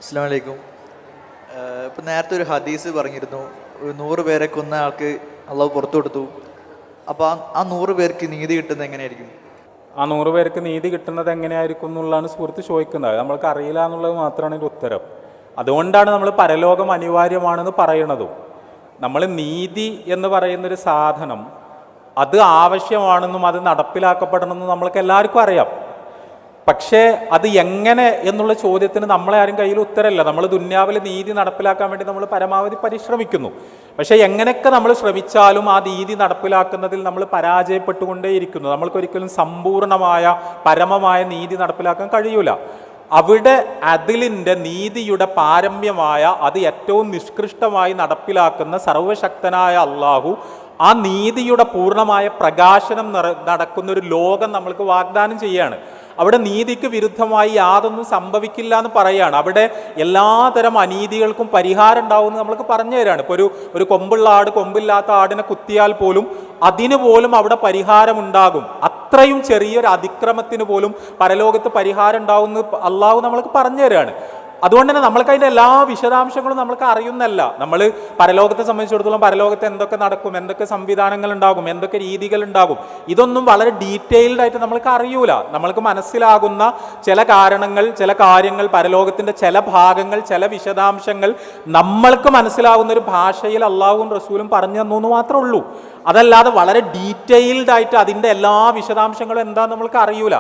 അസ്സലാമു അലൈക്കും. ഇപ്പം നേരത്തെ ഒരു ഹദീസ് പറഞ്ഞിരുന്നു, 100 പേരെ കൊന്ന ആൾക്ക് അള്ളാഹു പുറത്തു കൊടുത്തു. അപ്പോൾ ആ 100 പേർക്ക് നീതി കിട്ടുന്നത് എങ്ങനെയായിരിക്കും? ആ 100 പേർക്ക് നീതി കിട്ടുന്നത് എങ്ങനെയായിരിക്കും എന്നുള്ളതാണ് സുഹൃത്ത് ചോദിക്കുന്നത്. നമ്മൾക്ക് അറിയില്ല എന്നുള്ളത് മാത്രമാണ് ഇതിൻ്റെ ഉത്തരം. അതുകൊണ്ടാണ് നമ്മൾ പരലോകം അനിവാര്യമാണെന്ന് പറയണതും. നമ്മൾ നീതി എന്ന് പറയുന്നൊരു സാധനം അത് ആവശ്യമാണെന്നും അത് നടപ്പിലാക്കപ്പെടണമെന്നും നമ്മൾക്ക് എല്ലാവർക്കും അറിയാം. പക്ഷേ അത് എങ്ങനെ എന്നുള്ള ചോദ്യത്തിന് നമ്മളെ ആരും കയ്യിൽ ഉത്തരമില്ല. നമ്മൾ ദുന്യാവിൽ നീതി നടപ്പിലാക്കാൻ വേണ്ടി നമ്മൾ പരമാവധി പരിശ്രമിക്കുന്നു. പക്ഷേ എങ്ങനെയൊക്കെ നമ്മൾ ശ്രമിച്ചാലും ആ നീതി നടപ്പിലാക്കുന്നതിൽ നമ്മൾ പരാജയപ്പെട്ടുകൊണ്ടേയിരിക്കുന്നു. നമ്മൾക്കൊരിക്കലും സമ്പൂർണമായ പരമമായ നീതി നടപ്പിലാക്കാൻ കഴിയൂല. അവിടെ അതിലിൻ്റെ നീതിയുടെ പാരമ്യമായ അത് ഏറ്റവും നിഷ്കൃഷ്ടമായി നടപ്പിലാക്കുന്ന സർവശക്തനായ അള്ളാഹു ആ നീതിയുടെ പൂർണ്ണമായ പ്രകാശനം നടക്കുന്നൊരു ലോകം നമ്മൾക്ക് വാഗ്ദാനം ചെയ്യാണ്. അവിടെ നീതിക്ക് വിരുദ്ധമായി യാതൊന്നും സംഭവിക്കില്ല എന്ന് പറയുകയാണ്. അവിടെ എല്ലാതരം അനീതികൾക്കും പരിഹാരം ഉണ്ടാവുമെന്ന് നമ്മൾക്ക് പറഞ്ഞു തരാണ്. ഇപ്പോൾ ഒരു കൊമ്പുള്ള ആട് കൊമ്പില്ലാത്ത ആടിനെ കുത്തിയാൽ പോലും അതിന് പോലും അവിടെ പരിഹാരം ഉണ്ടാകും. അത്രയും ചെറിയൊരു അതിക്രമത്തിന് പോലും പരലോകത്ത് പരിഹാരം ഉണ്ടാവുമെന്ന് അള്ളാഹു നമ്മൾക്ക് പറഞ്ഞു തരാണ്. അതുകൊണ്ട് തന്നെ നമ്മൾക്ക് അതിൻ്റെ എല്ലാ വിശദാംശങ്ങളും നമ്മൾക്ക് അറിയുന്നല്ല. നമ്മൾ പരലോകത്തെ സംബന്ധിച്ചിടത്തോളം പരലോകത്ത് എന്തൊക്കെ നടക്കും, എന്തൊക്കെ സംവിധാനങ്ങൾ ഉണ്ടാകും, എന്തൊക്കെ രീതികൾ ഉണ്ടാകും, ഇതൊന്നും വളരെ ഡീറ്റെയിൽഡ് ആയിട്ട് നമ്മൾക്ക് അറിയൂല. നമ്മൾക്ക് മനസ്സിലാകുന്ന ചില കാരണങ്ങൾ, ചില കാര്യങ്ങൾ, പരലോകത്തിൻ്റെ ചില ഭാഗങ്ങൾ, ചില വിശദാംശങ്ങൾ നമ്മൾക്ക് മനസ്സിലാകുന്ന ഒരു ഭാഷയിൽ അള്ളാഹുവും റസൂലും പറഞ്ഞു തന്നു എന്ന് മാത്രമേ ഉള്ളൂ. അതല്ലാതെ വളരെ ഡീറ്റെയിൽഡ് ആയിട്ട് അതിൻ്റെ എല്ലാ വിശദാംശങ്ങളും എന്താണെന്ന് നമ്മൾക്ക് അറിയൂല.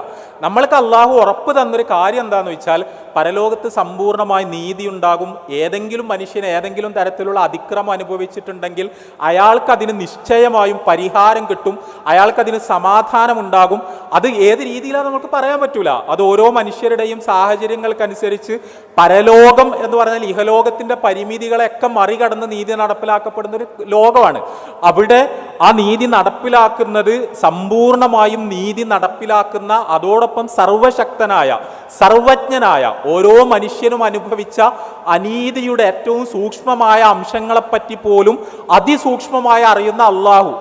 നമ്മൾക്ക് അള്ളാഹു ഉറപ്പ് തന്നൊരു കാര്യം എന്താണെന്ന് വെച്ചാൽ പരലോകത്ത് സമ്പൂർണ്ണമായി നീതി ഉണ്ടാകും. ഏതെങ്കിലും മനുഷ്യന് ഏതെങ്കിലും തരത്തിലുള്ള അതിക്രമം അനുഭവിച്ചിട്ടുണ്ടെങ്കിൽ അയാൾക്കതിന് നിശ്ചയമായും പരിഹാരം കിട്ടും, അയാൾക്കതിന് സമാധാനം ഉണ്ടാകും. അത് ഏത് രീതിയിലാണ് നമുക്ക് പറയാൻ പറ്റൂല. അത് ഓരോ മനുഷ്യരുടെയും സാഹചര്യങ്ങൾക്കനുസരിച്ച് പരലോകം എന്ന് പറഞ്ഞാൽ ഇഹലോകത്തിൻ്റെ പരിമിതികളെയൊക്കെ മറികടന്ന് നീതി നടപ്പിലാക്കപ്പെടുന്ന ഒരു ലോകമാണ്. അവിടെ ആ നീതി നടപ്പിലാക്കുന്നത് സമ്പൂർണമായും നീതി നടപ്പിലാക്കുന്ന അതോടൊപ്പം സർവശക്തനായ സർവജ്ഞനായ ഓരോ മനുഷ്യനും അനുഭവിച്ച അനീതിയുടെ ഏറ്റവും സൂക്ഷ്മമായ അംശങ്ങളെപ്പറ്റി പോലും അതിസൂക്ഷ്മമായി അറിയുന്ന അള്ളാഹു,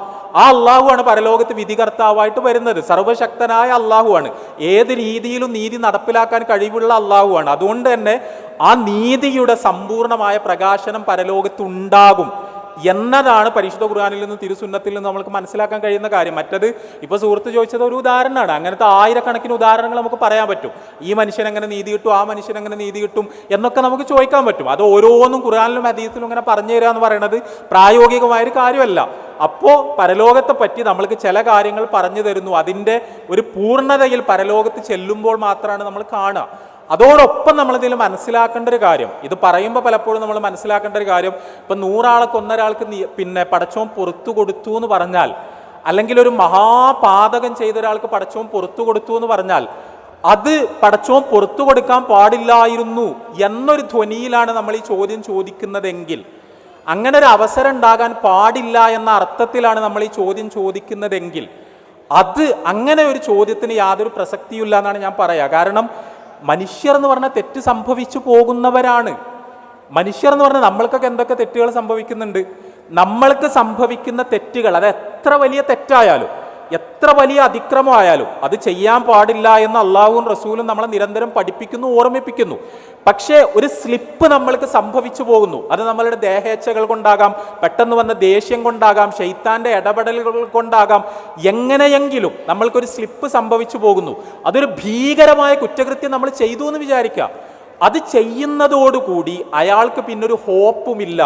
ആ അള്ളാഹുവാണ് പരലോകത്ത് വിധികർത്താവായിട്ട് വരുന്നത്. സർവശക്തനായ അള്ളാഹുവാണ്. ഏത് രീതിയിലും നീതി നടപ്പിലാക്കാൻ കഴിവുള്ള അള്ളാഹുവാണ്. അതുകൊണ്ട് തന്നെ ആ നീതിയുടെ സമ്പൂർണമായ പ്രകാശനം പരലോകത്ത് ഉണ്ടാകും എന്നതാണ് പരിശുദ്ധ ഖുർആനിൽ നിന്നും തിരുസുന്നത്തിൽ നിന്നും നമുക്ക് മനസ്സിലാക്കാൻ കഴിയുന്ന കാര്യം. മറ്റത് ഇപ്പോൾ സുഹൃത്ത് ചോദിച്ചത് ഒരു ഉദാഹരണമാണ്. അങ്ങനത്തെ ആയിരക്കണക്കിന് ഉദാഹരണങ്ങൾ നമുക്ക് പറയാൻ പറ്റും. ഈ മനുഷ്യൻ എങ്ങനെ നീതി കിട്ടും, ആ മനുഷ്യൻ എങ്ങനെ നീതി കിട്ടും എന്നൊക്കെ നമുക്ക് ചോദിക്കാൻ പറ്റും. അത് ഓരോന്നും ഖുർആനിലും ഹദീസിലും ഇങ്ങനെ പറഞ്ഞു തരിക എന്ന് പറയുന്നത് പ്രായോഗികമായൊരു കാര്യമല്ല. അപ്പോൾ പരലോകത്തെ പറ്റി നമ്മൾക്ക് ചില കാര്യങ്ങൾ പറഞ്ഞു തരുന്നു. അതിൻ്റെ ഒരു പൂർണ്ണതയിൽ പരലോകത്ത് ചെല്ലുമ്പോൾ മാത്രമാണ് നമ്മൾ കാണുക. അതോടൊപ്പം നമ്മളിതിൽ മനസ്സിലാക്കേണ്ട ഒരു കാര്യം, ഇത് പറയുമ്പോൾ പലപ്പോഴും നമ്മൾ മനസ്സിലാക്കേണ്ട ഒരു കാര്യം, ഇപ്പം 100 ആളെ കൊന്നൊരാൾക്ക് പടച്ചോൻ പുറത്തു കൊടുത്തു എന്ന് പറഞ്ഞാൽ, അല്ലെങ്കിൽ ഒരു മഹാപാതകം ചെയ്ത ഒരാൾക്ക് പടച്ചോൻ പുറത്തു കൊടുത്തു എന്ന് പറഞ്ഞാൽ അത് പടച്ചോൻ പുറത്തു കൊടുക്കാൻ പാടില്ലായിരുന്നു എന്നൊരു ധ്വനിയിലാണ് നമ്മൾ ഈ ചോദ്യം ചോദിക്കുന്നതെങ്കിൽ, അങ്ങനെ ഒരു അവസരം ഉണ്ടാകാൻ പാടില്ല എന്ന അർത്ഥത്തിലാണ് നമ്മൾ ഈ ചോദ്യം ചോദിക്കുന്നതെങ്കിൽ, അത് അങ്ങനെ ഒരു ചോദ്യത്തിന് യാതൊരു പ്രസക്തിയില്ല എന്നാണ് ഞാൻ പറയുക. കാരണം മനുഷ്യർ എന്ന് പറഞ്ഞാൽ തെറ്റ് സംഭവിച്ചു പോകുന്നവരാണ്. മനുഷ്യർ എന്ന് പറഞ്ഞാൽ നമ്മൾക്കൊക്കെ എന്തൊക്കെ തെറ്റുകൾ സംഭവിക്കുന്നുണ്ട്. നമ്മൾക്ക് സംഭവിക്കുന്ന തെറ്റുകൾ അത് എത്ര വലിയ തെറ്റായാലും എത്ര വലിയ അതിക്രമമായാലും അത് ചെയ്യാൻ പാടില്ല എന്ന് അള്ളാഹുവും റസൂലും നമ്മളെ നിരന്തരം പഠിപ്പിക്കുന്നു, ഓർമ്മിപ്പിക്കുന്നു. പക്ഷേ ഒരു സ്ലിപ്പ് നമ്മൾക്ക് സംഭവിച്ചു പോകുന്നു. അത് നമ്മളുടെ ദേഹേച്ഛകൾ കൊണ്ടാകാം, പെട്ടെന്ന് വന്ന ദേഷ്യം കൊണ്ടാകാം, ശൈത്താൻ്റെ ഇടപെടലുകൾ കൊണ്ടാകാം. എങ്ങനെയെങ്കിലും നമ്മൾക്കൊരു സ്ലിപ്പ് സംഭവിച്ചു പോകുന്നു. അതൊരു ഭീകരമായ കുറ്റകൃത്യം നമ്മൾ ചെയ്തു എന്ന് വിചാരിക്കുക. അത് ചെയ്യുന്നതോടുകൂടി അയാൾക്ക് പിന്നൊരു ഹോപ്പുമില്ല.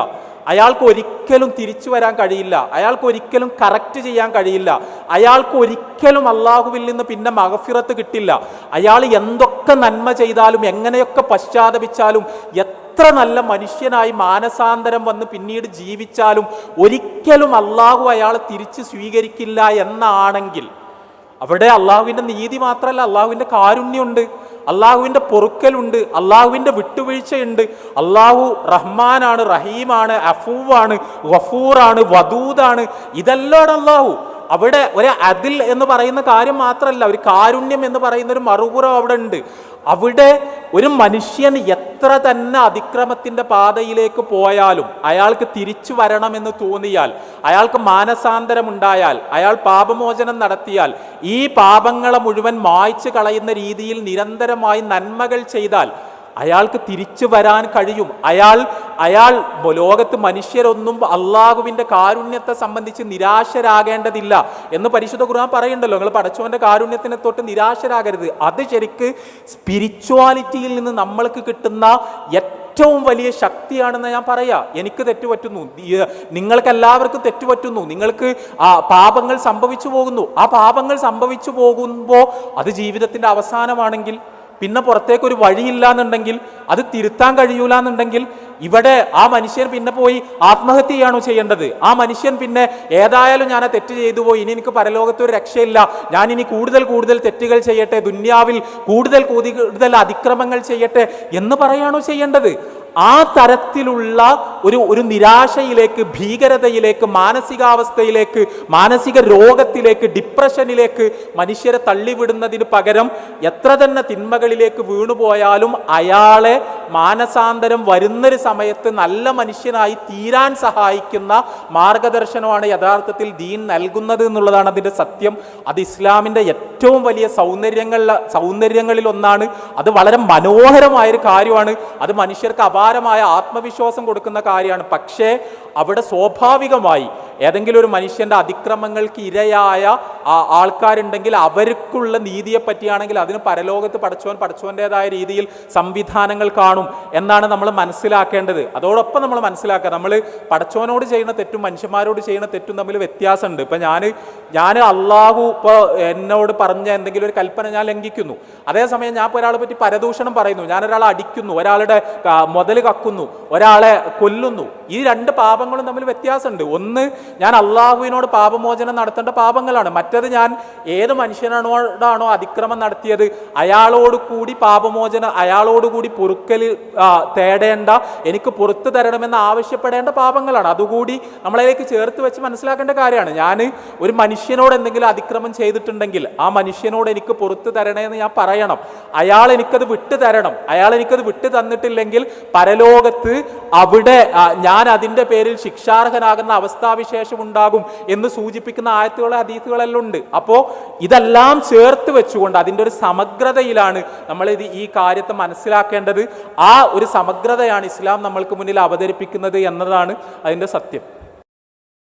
അയാൾക്ക് ഒരിക്കലും തിരിച്ചു വരാൻ കഴിയില്ല. അയാൾക്ക് ഒരിക്കലും കറക്റ്റ് ചെയ്യാൻ കഴിയില്ല. അയാൾക്ക് ഒരിക്കലും അള്ളാഹുവിൽ നിന്ന് പിന്നെ മഗ്ഫിറത്ത് കിട്ടില്ല. അയാൾ എന്തൊക്കെ നന്മ ചെയ്താലും എങ്ങനെയൊക്കെ പശ്ചാത്തപിച്ചാലും എത്ര നല്ല മനുഷ്യനായി മാനസാന്തരം വന്ന് പിന്നീട് ജീവിച്ചാലും ഒരിക്കലും അള്ളാഹു അയാളെ തിരിച്ച് സ്വീകരിക്കില്ല എന്നാണെങ്കിൽ അവിടെ അള്ളാഹുവിൻ്റെ നീതി മാത്രമല്ല, അള്ളാഹുവിൻ്റെ കാരുണ്യമുണ്ട്, അള്ളാഹുവിൻ്റെ പൊറുക്കലുണ്ട്, അള്ളാഹുവിൻ്റെ വിട്ടുവീഴ്ചയുണ്ട്. അള്ളാഹു റഹ്മാനാണ്, റഹീമാണ്, അഫൂവാണ്, ഗഫൂറാണ്, വദൂദാണ്. ഇതെല്ലാം അള്ളാഹു. അവിടെ ഒരു അദിൽ എന്ന് പറയുന്ന കാര്യം മാത്രമല്ല, ഒരു കാരുണ്യം എന്ന് പറയുന്ന ഒരു മറുപുറം അവിടെ ഉണ്ട്. അവിടെ ഒരു മനുഷ്യൻ എത്ര തന്നെ അതിക്രമത്തിൻ്റെ പാതയിലേക്ക് പോയാലും അയാൾക്ക് തിരിച്ചു വരണമെന്ന് തോന്നിയാൽ, അയാൾക്ക് മാനസാന്തരമുണ്ടായാൽ, അയാൾ പാപമോചനം നടത്തിയാൽ, ഈ പാപങ്ങളെ മുഴുവൻ മായ്ച്ചു കളയുന്ന രീതിയിൽ നിരന്തരമായി നന്മകൾ ചെയ്താൽ അയാൾക്ക് തിരിച്ചു വരാൻ കഴിയും. അയാൾ ലോകത്ത് മനുഷ്യരൊന്നും അള്ളാഹുവിൻ്റെ കാരുണ്യത്തെ സംബന്ധിച്ച് നിരാശരാകേണ്ടതില്ല എന്ന് പരിശുദ്ധ ഖുർആൻ പറയുന്നുണ്ടല്ലോ. നിങ്ങൾ പടച്ചവന്റെ കാരുണ്യത്തിനെ തൊട്ട് നിരാശരാകരുത്. അത് ശരിക്ക് സ്പിരിച്വാലിറ്റിയിൽ നിന്ന് നമ്മൾക്ക് കിട്ടുന്ന ഏറ്റവും വലിയ ശക്തിയാണെന്ന് ഞാൻ പറയാ. എനിക്ക് തെറ്റുപറ്റുന്നു, നിങ്ങൾക്ക് എല്ലാവർക്കും തെറ്റുപറ്റുന്നു, നിങ്ങൾക്ക് പാപങ്ങൾ സംഭവിച്ചു പോകുന്നു. ആ പാപങ്ങൾ സംഭവിച്ചു പോകുമ്പോൾ അത് ജീവിതത്തിന്റെ അവസാനമാണെങ്കിൽ, പിന്നെ പുറത്തേക്കൊരു വഴിയില്ല എന്നുണ്ടെങ്കിൽ, അത് തിരുത്താൻ കഴിയൂല എന്നുണ്ടെങ്കിൽ, ഇവിടെ ആ മനുഷ്യൻ പിന്നെ പോയി ആത്മഹത്യ ചെയ്യാണോ ചെയ്യേണ്ടത്? ആ മനുഷ്യൻ പിന്നെ ഏതായാലും ഞാൻ ആ തെറ്റ് ചെയ്തു പോയി, ഇനി എനിക്ക് പരലോകത്തൊരു രക്ഷയില്ല, ഞാൻ ഇനി കൂടുതൽ തെറ്റുകൾ ചെയ്യട്ടെ, ദുന്യാവിൽ കൂടുതൽ അതിക്രമങ്ങൾ ചെയ്യട്ടെ എന്ന് പറയാണോ ചെയ്യേണ്ടത്? ആ തരത്തിലുള്ള ഒരു നിരാശയിലേക്ക്, ഭീകരതയിലേക്ക്, മാനസികാവസ്ഥയിലേക്ക്, മാനസിക രോഗത്തിലേക്ക്, ഡിപ്രഷനിലേക്ക് മനുഷ്യരെ തള്ളിവിടുന്നതിന് പകരം എത്ര തന്നെ തിന്മകളിലേക്ക് വീണുപോയാലും അയാളെ മാനസാന്തരം വരുന്നൊരു സമയത്ത് നല്ല മനുഷ്യനായി തീരാൻ സഹായിക്കുന്ന മാർഗദർശനമാണ് യഥാർത്ഥത്തിൽ ദീൻ നൽകുന്നത് എന്നുള്ളതാണ് അതിൻ്റെ സത്യം. അത് ഇസ്ലാമിൻ്റെ ഏറ്റവും വലിയ സൗന്ദര്യങ്ങളിൽ ഒന്നാണ്. അത് വളരെ മനോഹരമായൊരു കാര്യമാണ്. അത് മനുഷ്യർക്ക് അപാരമായ ആത്മവിശ്വാസം കൊടുക്കുന്ന കാര്യമാണ്. പക്ഷേ അവിടെ സ്വാഭാവികമായി ഏതെങ്കിലും ഒരു മനുഷ്യൻ്റെ അതിക്രമങ്ങൾക്ക് ഇരയായ ആൾക്കാരുണ്ടെങ്കിൽ അവർക്കുള്ള നീതിയെ പറ്റിയാണെങ്കിൽ അതിന് പരലോകത്ത് പടച്ചോൻ്റെതായ രീതിയിൽ സംവിധാനങ്ങൾ കാണും എന്നാണ് നമ്മൾ മനസ്സിലാക്കേണ്ടത്. അതോടൊപ്പം നമ്മൾ മനസ്സിലാക്കുക, നമ്മൾ പടച്ചോനോട് ചെയ്യുന്ന തെറ്റും മനുഷ്യന്മാരോട് ചെയ്യുന്ന തെറ്റും തമ്മിൽ വ്യത്യാസമുണ്ട്. ഇപ്പം ഞാൻ അള്ളാഹു ഇപ്പോൾ എന്നോട് പറഞ്ഞ എന്തെങ്കിലും ഒരു കൽപ്പന ഞാൻ ലംഘിക്കുന്നു, അതേസമയം ഞാൻ ഇപ്പോൾ ഒരാളെ പറ്റി പരദൂഷണം പറയുന്നു, ഞാനൊരാളെ അടിക്കുന്നു, ഒരാളുടെ മുതൽ കക്കുന്നു, ഒരാളെ കൊല്ലുന്നു. ഈ രണ്ട് പാപങ്ങളും തമ്മിൽ വ്യത്യാസമുണ്ട്. ഒന്ന്, ഞാൻ അള്ളാഹുവിനോട് പാപമോചനം നടത്തേണ്ട പാപങ്ങളാണ്. മറ്റത്, ഞാൻ ഏത് മനുഷ്യനോടാണോ അതിക്രമം നടത്തിയത് അയാളോട് കൂടി പാപമോചനം, അയാളോടുകൂടി പൊറുക്കൽ തേടേണ്ട, എനിക്ക് പുറത്തു തരണമെന്ന് ആവശ്യപ്പെടേണ്ട പാപങ്ങളാണ്. അതുകൂടി നമ്മളതിലേക്ക് ചേർത്ത് വെച്ച് മനസ്സിലാക്കേണ്ട കാര്യമാണ്. ഞാൻ ഒരു മനുഷ്യനോട് എന്തെങ്കിലും അതിക്രമം ചെയ്തിട്ടുണ്ടെങ്കിൽ ആ മനുഷ്യനോട് എനിക്ക് പുറത്തു തരണേ എന്ന് ഞാൻ പറയണം. അയാൾ എനിക്കത് വിട്ടു തരണം. അയാൾ എനിക്കത് വിട്ടു തന്നിട്ടില്ലെങ്കിൽ പരലോകത്ത് അവിടെ ഞാൻ അതിൻ്റെ പേരിൽ ശിക്ഷാർഹനാകുന്ന അവസ്ഥാവിശേഷം ഉണ്ടാകും എന്ന് സൂചിപ്പിക്കുന്ന ആയത്തുകളും ഹദീസുകളെല്ലാം ഉണ്ട്. അപ്പോൾ ഇതെല്ലാം ചേർത്ത് വെച്ചുകൊണ്ട് അതിൻ്റെ ഒരു സമഗ്രതയിലാണ് നമ്മൾ ഈ കാര്യത്തെ മനസ്സിലാക്കേണ്ടത്. ആ ഒരു സമഗ്രതയാണ് ഇസ്ലാം നമ്മൾക്ക് മുന്നിൽ അവതരിപ്പിക്കുന്നത് എന്നതാണ് അതിൻ്റെ സത്യം.